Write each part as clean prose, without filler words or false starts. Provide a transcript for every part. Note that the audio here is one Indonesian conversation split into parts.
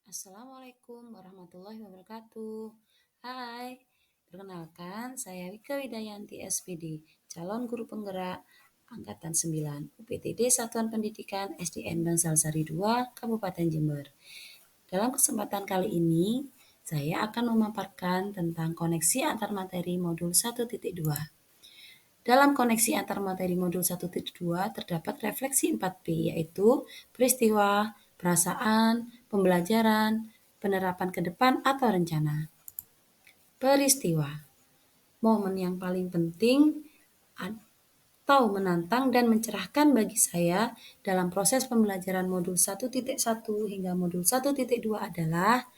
Assalamualaikum warahmatullahi wabarakatuh. Hai, perkenalkan saya Wika Widayanti SPD, calon guru penggerak Angkatan 9, UPTD Satuan Pendidikan SDN Bangsal Sari 2, Kabupaten Jember. Dalam kesempatan kali ini, saya akan memaparkan tentang koneksi antar materi modul 1.2. Dalam koneksi antar materi modul 1.2 terdapat refleksi 4P, yaitu peristiwa, perasaan, pembelajaran, penerapan ke depan atau rencana. Peristiwa, momen yang paling penting atau menantang dan mencerahkan bagi saya dalam proses pembelajaran modul 1.1 hingga modul 1.2 adalah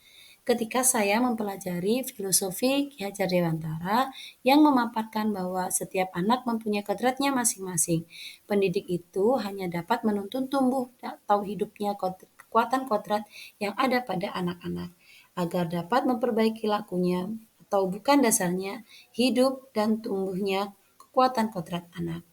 ketika saya mempelajari filosofi Ki Hajar Dewantara yang memaparkan bahwa setiap anak mempunyai kodratnya masing-masing. Pendidik itu hanya dapat menuntun tumbuh atau hidupnya kekuatan kodrat yang ada pada anak-anak agar dapat memperbaiki lakunya atau bukan dasarnya hidup dan tumbuhnya kekuatan kodrat anak.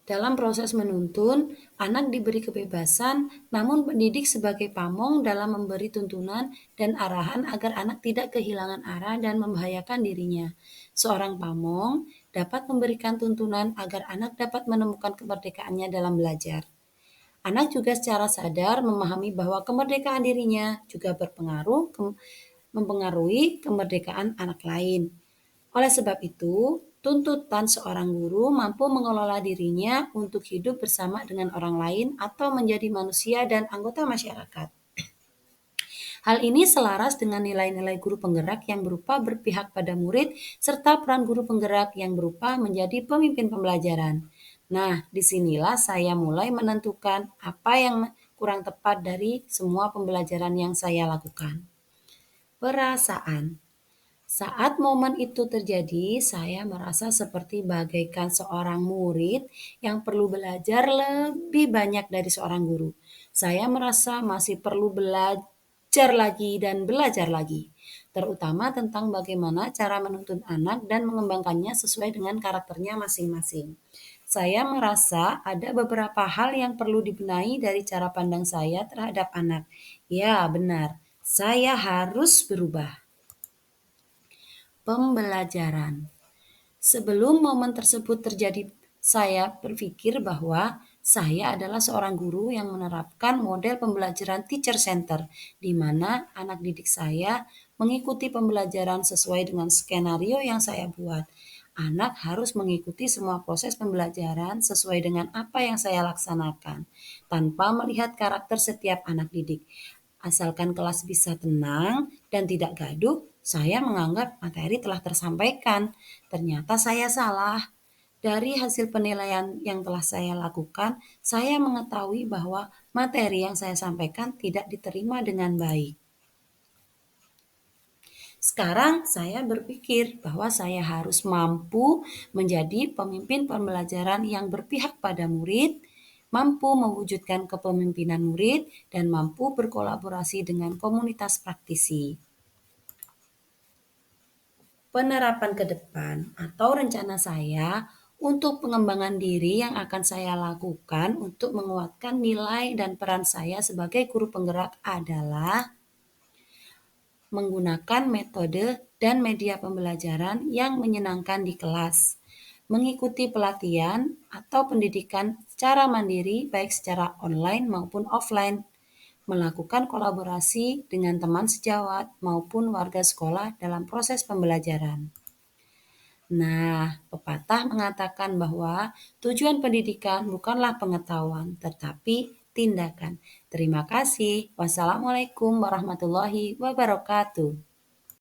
Dalam proses menuntun, anak diberi kebebasan, namun pendidik sebagai pamong dalam memberi tuntunan dan arahan agar anak tidak kehilangan arah dan membahayakan dirinya. Seorang pamong dapat memberikan tuntunan agar anak dapat menemukan kemerdekaannya dalam belajar. Anak juga secara sadar memahami bahwa kemerdekaan dirinya juga mempengaruhi kemerdekaan anak lain. Oleh sebab itu, tuntutan seorang guru mampu mengelola dirinya untuk hidup bersama dengan orang lain atau menjadi manusia dan anggota masyarakat. Hal ini selaras dengan nilai-nilai guru penggerak yang berupa berpihak pada murid serta peran guru penggerak yang berupa menjadi pemimpin pembelajaran. Nah, disinilah saya mulai menentukan apa yang kurang tepat dari semua pembelajaran yang saya lakukan. Perasaan. Saat momen itu terjadi, saya merasa seperti bagaikan seorang murid yang perlu belajar lebih banyak dari seorang guru. Saya merasa masih perlu belajar lagi dan belajar lagi, terutama tentang bagaimana cara menuntun anak dan mengembangkannya sesuai dengan karakternya masing-masing. Saya merasa ada beberapa hal yang perlu dibenahi dari cara pandang saya terhadap anak. Ya, benar, saya harus berubah. Pembelajaran. Sebelum momen tersebut terjadi, saya berpikir bahwa saya adalah seorang guru yang menerapkan model pembelajaran teacher center, di mana anak didik saya mengikuti pembelajaran sesuai dengan skenario yang saya buat. Anak harus mengikuti semua proses pembelajaran sesuai dengan apa yang saya laksanakan, tanpa melihat karakter setiap anak didik. Asalkan kelas bisa tenang dan tidak gaduh, saya menganggap materi telah tersampaikan. Ternyata saya salah. Dari hasil penilaian yang telah saya lakukan, saya mengetahui bahwa materi yang saya sampaikan tidak diterima dengan baik. Sekarang saya berpikir bahwa saya harus mampu menjadi pemimpin pembelajaran yang berpihak pada murid, mampu mewujudkan kepemimpinan murid, dan mampu berkolaborasi dengan komunitas praktisi. Penerapan ke depan atau rencana saya untuk pengembangan diri yang akan saya lakukan untuk menguatkan nilai dan peran saya sebagai guru penggerak adalah menggunakan metode dan media pembelajaran yang menyenangkan di kelas, mengikuti pelatihan atau pendidikan secara mandiri baik secara online maupun offline, melakukan kolaborasi dengan teman sejawat maupun warga sekolah dalam proses pembelajaran. Nah, pepatah mengatakan bahwa tujuan pendidikan bukanlah pengetahuan, tetapi tindakan. Terima kasih. Wassalamualaikum warahmatullahi wabarakatuh.